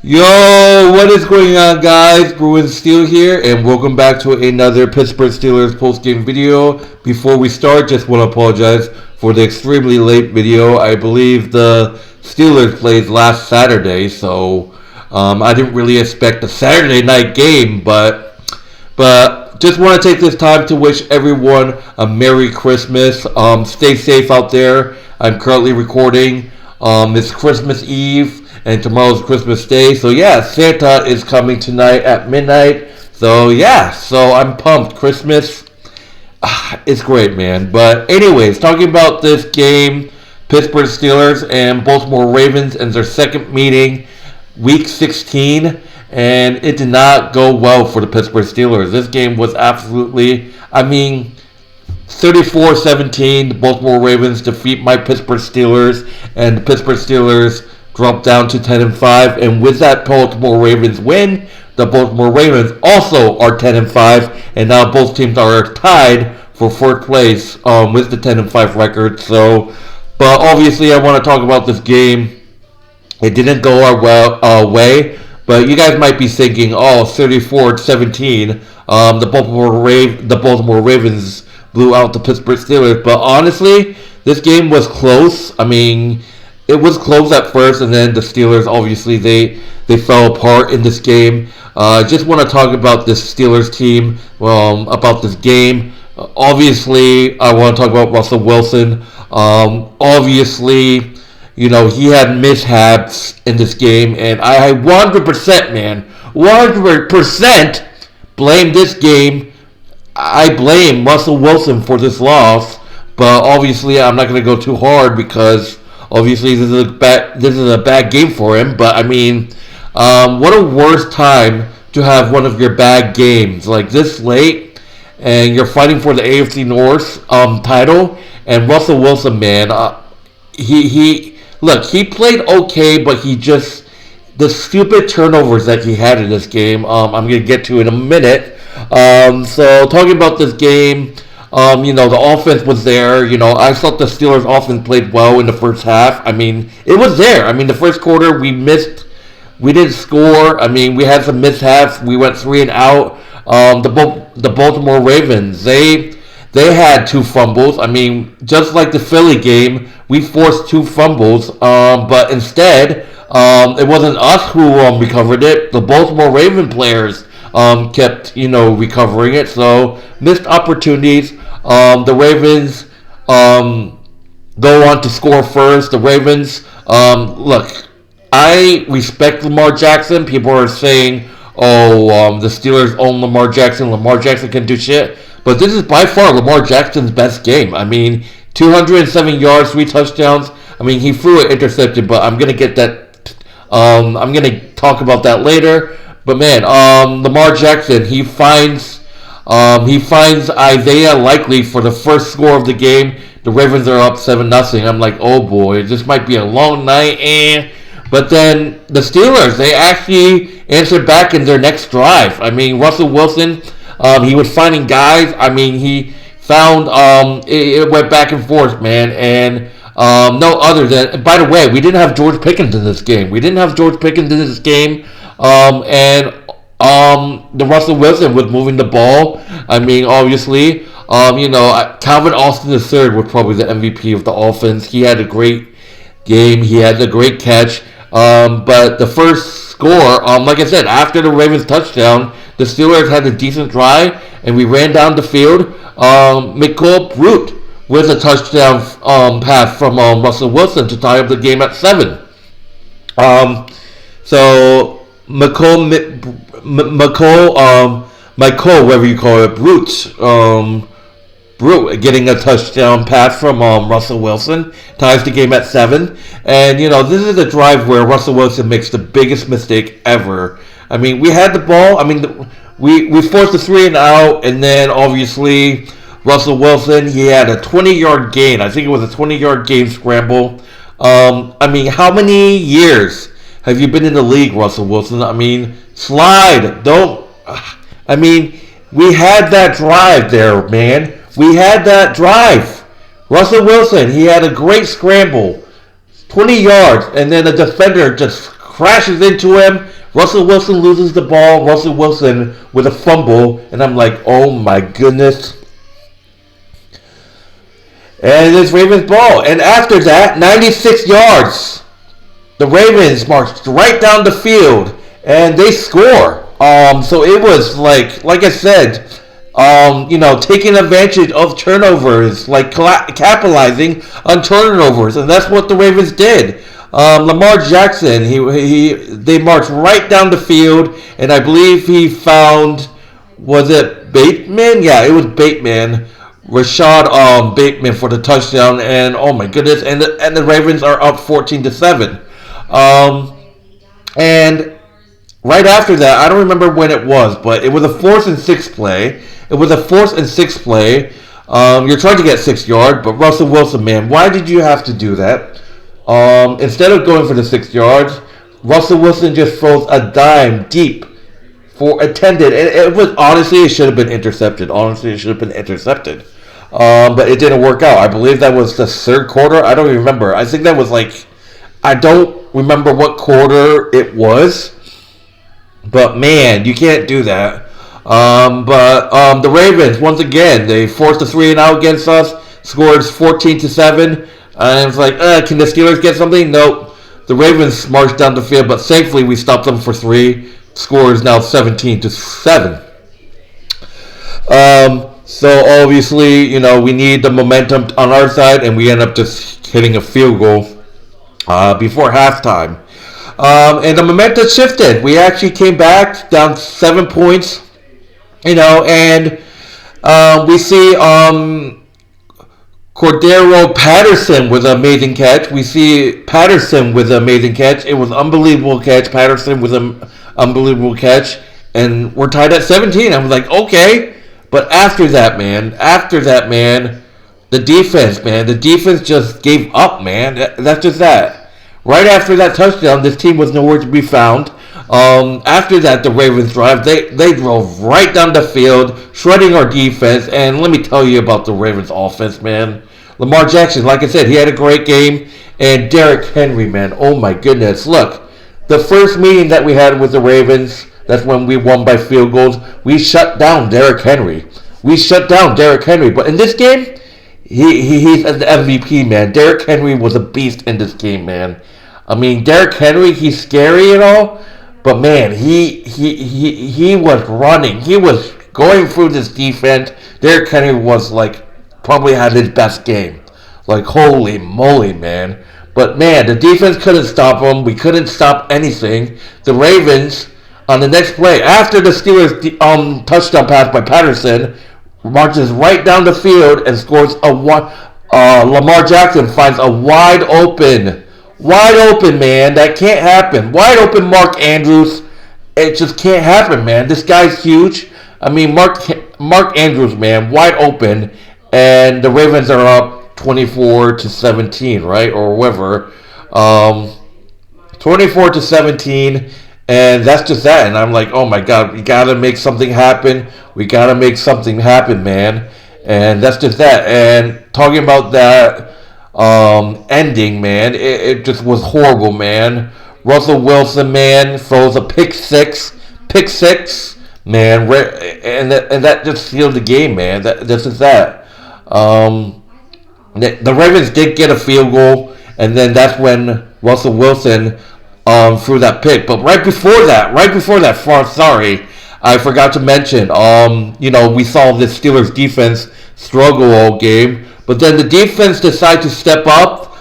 Yo, what is going on, guys? Bruin Steel here, and welcome back to another Pittsburgh Steelers post-game video. Before we start, just want to apologize for the extremely late video. I believe the Steelers played last Saturday, so I didn't really expect a Saturday night game, but just want to take this time to wish everyone a Merry Christmas. Stay safe out there. I'm currently recording. It's Christmas Eve. And tomorrow's Christmas Day. So yeah, Santa is coming tonight at midnight. So yeah, so I'm pumped. Christmas, it's great, man. But anyways, talking about this game, Pittsburgh Steelers and Baltimore Ravens and their second meeting, week 16. And it did not go well for the Pittsburgh Steelers. This game was absolutely, 34-17. The Baltimore Ravens defeat my Pittsburgh Steelers. And the Pittsburgh Steelers dropped down to 10-5, and with that Baltimore Ravens win, the Baltimore Ravens also are 10-5, and now both teams are tied for fourth place with the 10-5 record. So, but obviously, I want to talk about this game. It didn't go our way, but you guys might be thinking, oh, 34-17, the Baltimore Ravens blew out the Pittsburgh Steelers. But honestly, this game was close. It was close at first, and then the Steelers, obviously, they fell apart in this game. Just want to talk about this Steelers team, about this game. Obviously, I want to talk about Russell Wilson. Obviously, he had mishaps in this game, and I 100% blame this game. I blame Russell Wilson for this loss, but obviously, I'm not going to go too hard because obviously, this is a bad game for him, but what a worse time to have one of your bad games like this late, and you're fighting for the AFC North title. And Russell Wilson, man, he played okay, but the stupid turnovers that he had in this game, I'm gonna get to in a minute. So talking about this game. The offense was there. I thought the Steelers offense played well in the first half. It was there. The first quarter we missed. We didn't score. We had some mishaps. We went 3 and out. The Baltimore Ravens, they had 2 fumbles. Just like the Philly game, we forced 2 fumbles. But instead, it wasn't us who recovered it. The Baltimore Raven players kept, recovering it. So missed opportunities. The Ravens go on to score first. The Ravens, I respect Lamar Jackson. People are saying, the Steelers own Lamar Jackson. Lamar Jackson can do shit. But this is by far Lamar Jackson's best game. 207 yards, 3 touchdowns. He threw it intercepted, but I'm going to get that. I'm going to talk about that later. But man, Lamar Jackson, he finds Isaiah Likely for the first score of the game. The Ravens are up 7-0. I'm like, oh boy, this might be a long night. But then the Steelers, they actually answered back in their next drive. Russell Wilson, he was finding guys. He found, it went back and forth, man. And no other than, by the way, we didn't have George Pickens in this game. The Russell Wilson was moving the ball. Obviously, Calvin Austin III was probably the MVP of the offense. He had a great game. He had a great catch. But the first score, like I said, after the Ravens touchdown, the Steelers had a decent drive, and we ran down the field. McCall Brute with a touchdown pass from Russell Wilson to tie up the game at 7. So Michael, whatever you call it, Brute getting a touchdown pass from Russell Wilson ties the game at 7. And this is a drive where Russell Wilson makes the biggest mistake ever. We had the ball. We forced a 3 and out, and then obviously Russell Wilson, he had a 20-yard gain. I think it was a 20-yard gain scramble. How many years have you been in the league, Russell Wilson? Slide. Don't. We had that drive there, man. We had that drive. Russell Wilson, he had a great scramble. 20 yards, and then the defender just crashes into him. Russell Wilson loses the ball. Russell Wilson with a fumble, and I'm like, oh my goodness. And it's Ravens ball. And after that, 96 yards. The Ravens marched right down the field, and they score. So it was like I said, taking advantage of turnovers, like capitalizing on turnovers, and that's what the Ravens did. Lamar Jackson, they marched right down the field, and I believe he found, was it Bateman? Yeah, it was Bateman. Rashad Bateman for the touchdown, and oh my goodness, and the Ravens are up 14-7. And right after that, I don't remember when it was, but it was a 4th and 6 play. You're trying to get 6 yards, but Russell Wilson, man, why did you have to do that? Instead of going for the 6 yards, Russell Wilson just throws a dime deep for intended. And it was honestly, it should have been intercepted. But it didn't work out. I believe that was the third quarter. I don't even remember. I think that was I don't remember what quarter it was. But man, you can't do that. But the Ravens, once again, they forced a 3-and-out against us. Scores 14-7. And it's like, can the Steelers get something? Nope. The Ravens marched down the field, but thankfully we stopped them for 3. Score is now 17-7. So obviously, we need the momentum on our side, and we end up just hitting a field goal before halftime. And the momentum shifted. We actually came back down 7 points, and we see Cordero Patterson with an amazing catch. It was an unbelievable catch. Patterson with an unbelievable catch. And we're tied at 17. I was like, okay. But after that, man, the defense just gave up, man. That's just that. Right after that touchdown, this team was nowhere to be found. After that, the Ravens drive, they drove right down the field, shredding our defense. And let me tell you about the Ravens offense, man. Lamar Jackson, like I said, he had a great game. And Derrick Henry, man, oh my goodness. Look, the first meeting that we had with the Ravens, that's when we won by field goals, we shut down Derrick Henry. But in this game, he's an MVP, man. Derrick Henry was a beast in this game, man. I mean, Derrick Henry, he's scary and all, but man, he was running. He was going through this defense. Derrick Henry was probably had his best game. Holy moly, man. But man, the defense couldn't stop him. We couldn't stop anything. The Ravens, on the next play, after the Steelers touchdown pass by Patterson, marches right down the field and scores Lamar Jackson finds a wide open, man. That can't happen. Wide open Mark Andrews. It just can't happen, man. This guy's huge. I mean, Mark Andrews, man, wide open, and the Ravens are up 24-17, right, or whatever. 24-17. And that's just that. And I'm like, oh my God, we got to make something happen. Man. And that's just that. And talking about that ending, man, it just was horrible, man. Russell Wilson, man, throws a pick six, man. And that just sealed the game, man. That's just that. The Ravens did get a field goal. And then that's when Russell Wilson through that pick. But right before that, sorry, I forgot to mention, we saw the Steelers defense struggle all game, but then the defense decided to step up.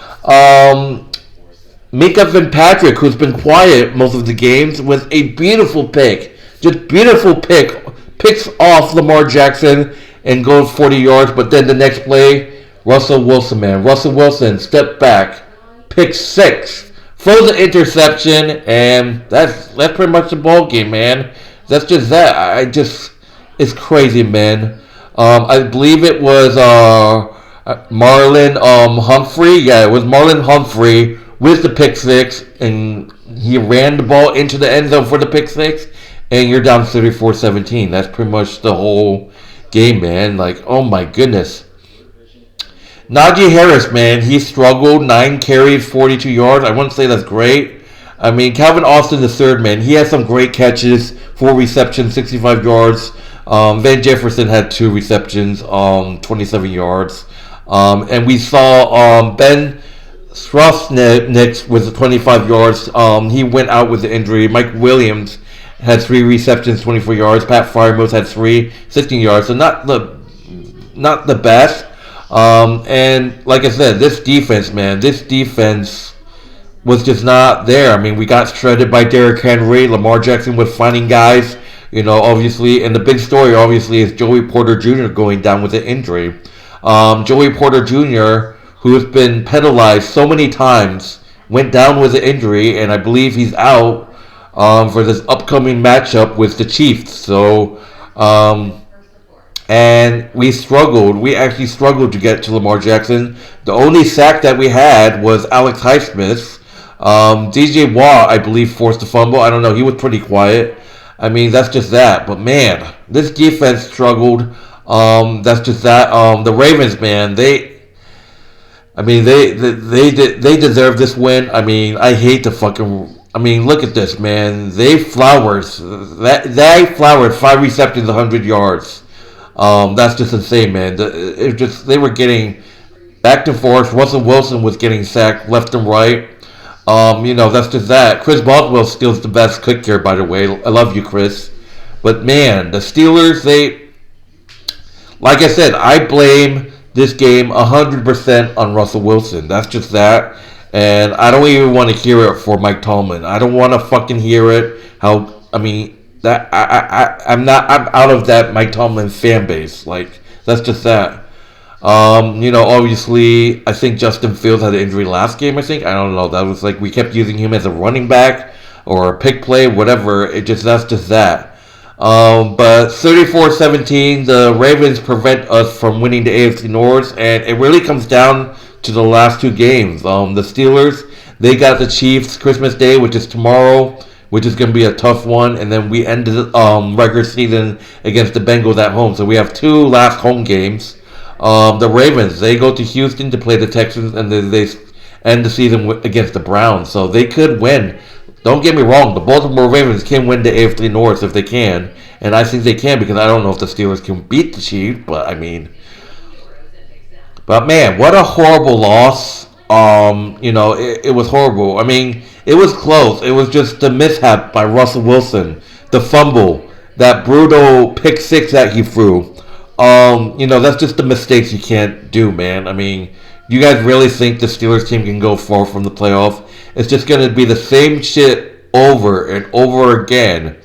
Mika Fitzpatrick, who's been quiet most of the games, with a beautiful pick. Picks off Lamar Jackson and goes 40 yards, but then the next play, Russell Wilson, step back, pick 6. Throws an interception, and that's pretty much the ball game, man. That's just that. It's crazy, man. I believe it was Marlon Humphrey. Yeah, it was Marlon Humphrey with the pick 6, and he ran the ball into the end zone for the pick 6, and you're down 34-17. That's pretty much the whole game, man. Oh my goodness. Najee Harris, man, he struggled. 9 carries, 42 yards. I wouldn't say that's great. I mean, Calvin Austin, the third man, he had some great catches, 4 receptions, 65 yards. Van Jefferson had 2 receptions, 27 yards. And we saw Ben Srosnick with 25 yards. He went out with the injury. Mike Williams had 3 receptions, 24 yards. Pat Fryermuth had 16 yards. So not the best. And like I said, this defense was just not there. I mean, we got shredded by Derrick Henry. Lamar Jackson was finding guys, obviously. And the big story, obviously, is Joey Porter Jr. going down with an injury. Joey Porter Jr., who has been penalized so many times, went down with an injury, and I believe he's out for this upcoming matchup with the Chiefs. So, and we struggled. We actually struggled to get to Lamar Jackson. The only sack that we had was Alex Highsmith's. DJ Watt, I believe, forced a fumble. I don't know. He was pretty quiet. I mean, that's just that. But, man, this defense struggled. That's just that. The Ravens, man, they deserve this win. I mean, I hate the fucking... I mean, look at this, man. They flowered 5 receptions, 100 yards. That's just insane, man. They were getting back and forth. Russell Wilson was getting sacked left and right. That's just that. Chris Boswell steals the best kicker, by the way. I love you, Chris. But man, the Steelers, like I said, I blame this game 100% on Russell Wilson. That's just that. And I don't even want to hear it for Mike Tomlin. I don't want to fucking hear it. I'm out of that Mike Tomlin fan base. Like, that's just that. Obviously, I think Justin Fields had an injury last game, I think. I don't know. That was like, we kept using him as a running back or a pick play, whatever. That's just that. But 34-17, the Ravens prevent us from winning the AFC North, and it really comes down to the last 2 games. The Steelers, they got the Chiefs Christmas Day, which is tomorrow, which is going to be a tough one, and then we end the regular season against the Bengals at home. So we have 2 last home games. The Ravens, they go to Houston to play the Texans, and then they end the season against the Browns. So they could win. Don't get me wrong, the Baltimore Ravens can win the AFC North if they can, and I think they can because I don't know if the Steelers can beat the Chiefs, but man, what a horrible loss. It was horrible. I mean, it was close. It was just the mishap by Russell Wilson, the fumble, that brutal pick 6 that he threw. That's just the mistakes you can't do, man. I mean, you guys really think the Steelers team can go far from the playoff? It's just going to be the same shit over and over again.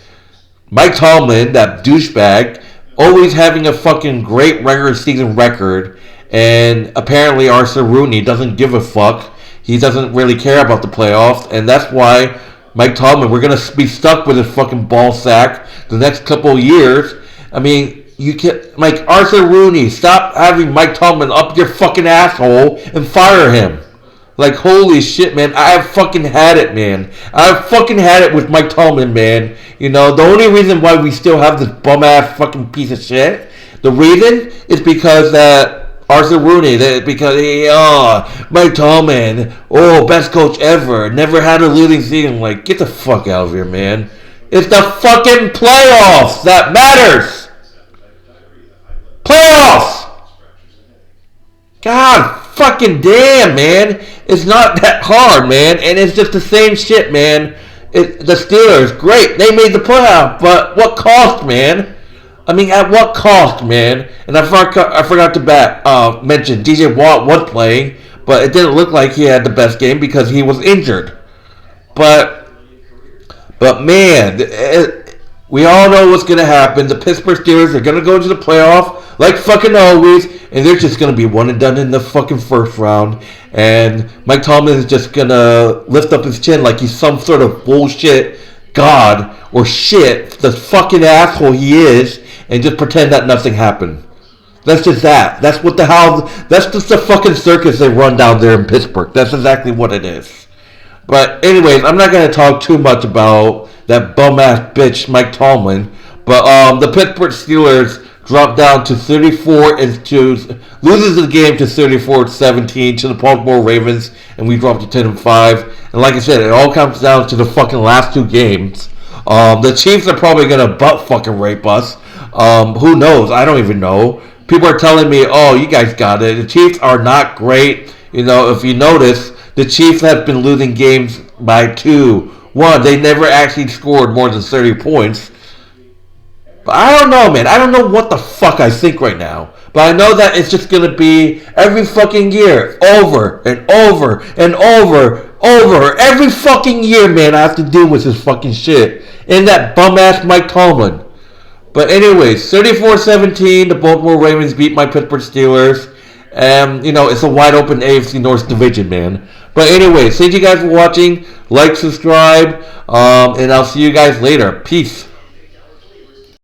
Mike Tomlin, that douchebag, always having a fucking great regular season record, and apparently Arthur Rooney doesn't give a fuck. He doesn't really care about the playoffs, and that's why Mike Tomlin, we're going to be stuck with his fucking ball sack the next couple of years. I mean, you can't, like, Arthur Rooney, stop having Mike Tomlin up your fucking asshole and fire him. Like, holy shit, man. I have fucking had it, man. I have fucking had it with Mike Tomlin, man. The only reason why we still have this bum-ass fucking piece of shit, the reason is because that Arthur Rooney, Mike Tomlin, best coach ever, never had a losing season. Like, get the fuck out of here, man. It's the fucking playoffs that matters. Playoffs! God fucking damn, man. It's not that hard, man. And it's just the same shit, man. The Steelers, great. They made the playoff. But what cost, man? I mean, at what cost, man? And I forgot to mention DJ Watt was playing. But it didn't look like he had the best game because he was injured. But man, we all know what's going to happen. The Pittsburgh Steelers are going to go into the playoff like fucking always, and they're just going to be one and done in the fucking first round. And Mike Tomlin is just going to lift up his chin like he's some sort of bullshit god or shit, the fucking asshole he is, and just pretend that nothing happened. That's just that. That's just the fucking circus they run down there in Pittsburgh. That's exactly what it is. But anyways, I'm not going to talk too much about that bum-ass bitch Mike Tomlin. But the Pittsburgh Steelers dropped down to 34 and loses the game to 34-17 to the Baltimore Ravens, and we dropped to 10-5. And like I said, it all comes down to the fucking last two games. The Chiefs are probably gonna butt fucking rape us. Who knows? I don't even know. People are telling me, "Oh, you guys got it." The Chiefs are not great. If you notice, the Chiefs have been losing games by 2-1. They never actually scored more than 30 points. But I don't know, man. I don't know what the fuck I think right now. But I know that it's just going to be every fucking year. Over and over and over. Every fucking year, man, I have to deal with this fucking shit. And that bum-ass Mike Tomlin. But anyways, 34-17, the Baltimore Ravens beat my Pittsburgh Steelers. And, it's a wide open AFC North division, man. But anyways, thank you guys for watching. Like, subscribe, and I'll see you guys later. Peace.